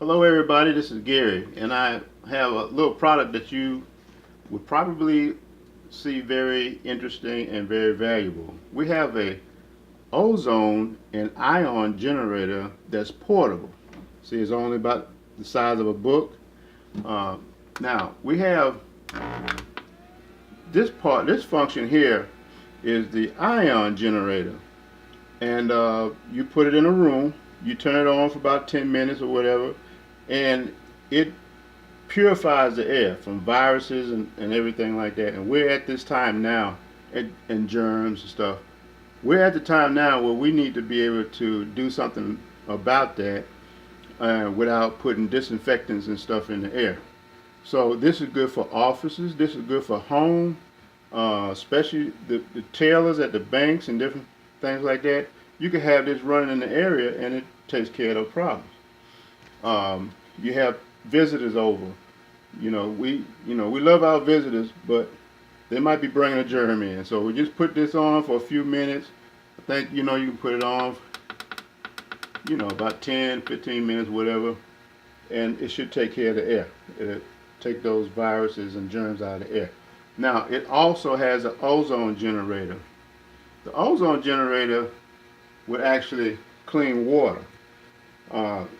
Hello everybody, this is Gary, and I have a little product that you would probably see very interesting and very valuable. We have a ozone and ion generator that's portable. See, it's only about the size of a book. Uh, Now, we have this function here is the ion generator, and you put it in a room, you turn it on for about 10 minutes or whatever, and it purifies the air from viruses and everything like that. And we're at this time now, and germs and stuff. We're at the time now where we need to be able to do something about that without putting disinfectants and stuff in the air. So this is good for offices. This is good for home, especially the tailors at the banks and different things like that. You can have this running in the area, and it takes care of those problems. You have visitors over. We love our visitors, but they might be bringing a germ in. So we just put this on for a few minutes. I think you can put it on, about 10, 15 minutes, whatever, and it should take care of the air. It'll take those viruses and germs out of the air. Now, it also has an ozone generator. The ozone generator would actually clean water.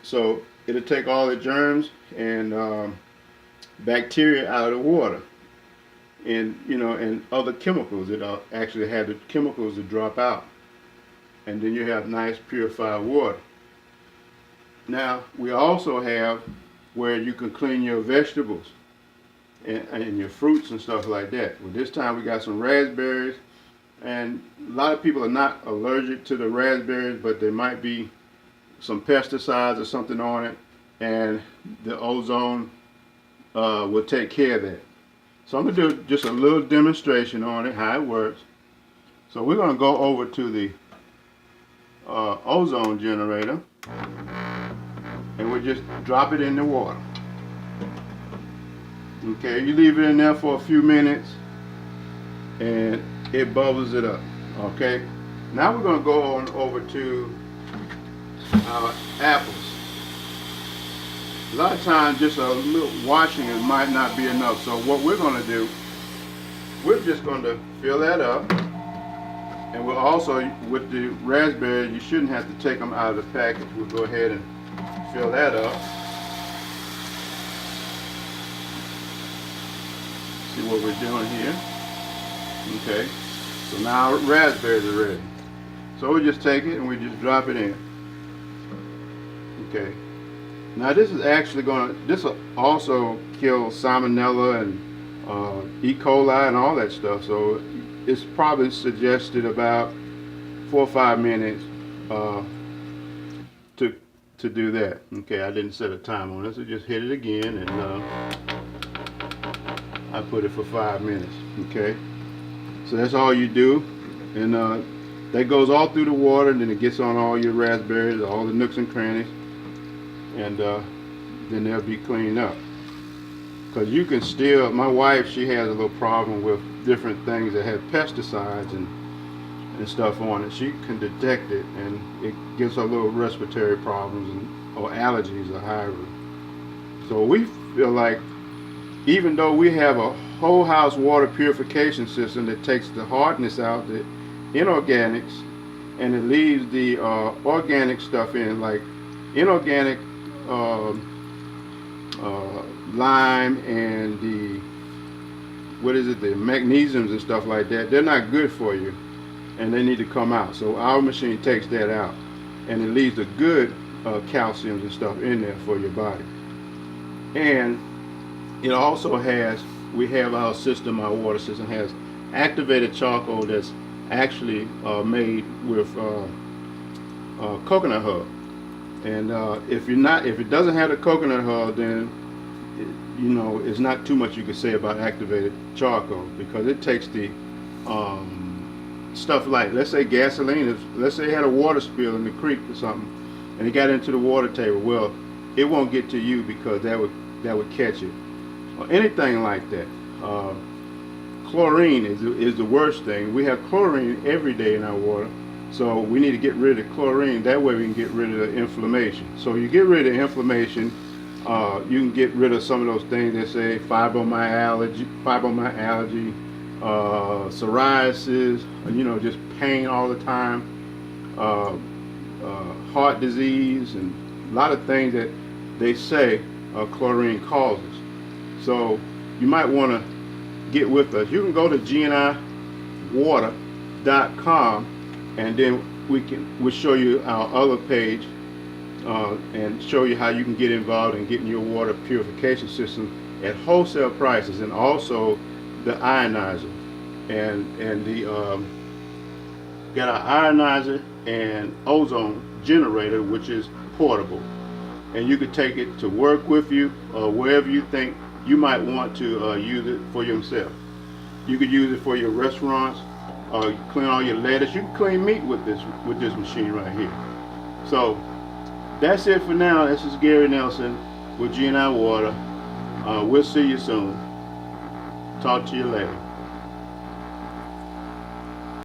So it'll take all the germs and bacteria out of the water, and other chemicals. It'll actually have the chemicals that drop out, and then you have nice purified water. Now we also have where you can clean your vegetables and your fruits and stuff like that. Well, this time we got some raspberries, and a lot of people are not allergic to the raspberries, but there might be some pesticides or something on it, and the ozone will take care of that. So I'm going to do just a little demonstration on it, how it works. So we're going to go over to the ozone generator, and we just drop it in the water. Okay, you leave it in there for a few minutes, and it bubbles it up. Okay, now we're going to go on over to our apples. A lot of times just a little washing it might not be enough. So what we're going to do, we're just going to fill that up. And we'll also, with the raspberries, you shouldn't have to take them out of the package. We'll go ahead and fill that up. See what we're doing here. Okay, so now raspberries are ready. So we just take it and we just drop it in. Okay. Now this is actually this will also kill salmonella and E. coli and all that stuff. So it's probably suggested about 4 or 5 minutes to do that. Okay, I didn't set a time on it, so just hit it again, and I put it for 5 minutes. Okay, so that's all you do, and that goes all through the water, and then it gets on all your raspberries, all the nooks and crannies, and then they'll be cleaned up. Because you can still, my wife, she has a little problem with different things that have pesticides and stuff on it. She can detect it, and it gives her little respiratory problems or allergies or however. So we feel like, even though we have a whole house water purification system that takes the hardness out, the inorganics, and it leaves the organic stuff in, like inorganic lime and the magnesiums and stuff like that, they're not good for you, and they need to come out. So our machine takes that out, and it leaves the good calciums and stuff in there for your body. And it also has, we have our system, our water system has activated charcoal that's actually made with coconut hull. And if it doesn't have the coconut hull, then it's not too much you can say about activated charcoal, because it takes the stuff like, let's say gasoline, let's say it had a water spill in the creek or something, and it got into the water table. Well, it won't get to you because that would catch it, or anything like that. Chlorine is the worst thing. We have chlorine every day in our water, so we need to get rid of chlorine. That way we can get rid of the inflammation. So you get rid of inflammation, You can get rid of some of those things that say fibromyalgia, psoriasis, just pain all the time, uh, heart disease, and a lot of things that they say chlorine causes. So you might want to get with us. You can go to gniwater.com, and then we'll show you our other page and show you how you can get involved in getting your water purification system at wholesale prices, and also the ionizer and the got our ionizer and ozone generator, which is portable, and you could take it to work with you or wherever you think you might want to use it for yourself. You could use it for your restaurants, clean all your lettuce. You can clean meat with this machine right here. So that's it for now. This is Gary Nelson with GNI Water. We'll see you soon. Talk to you later.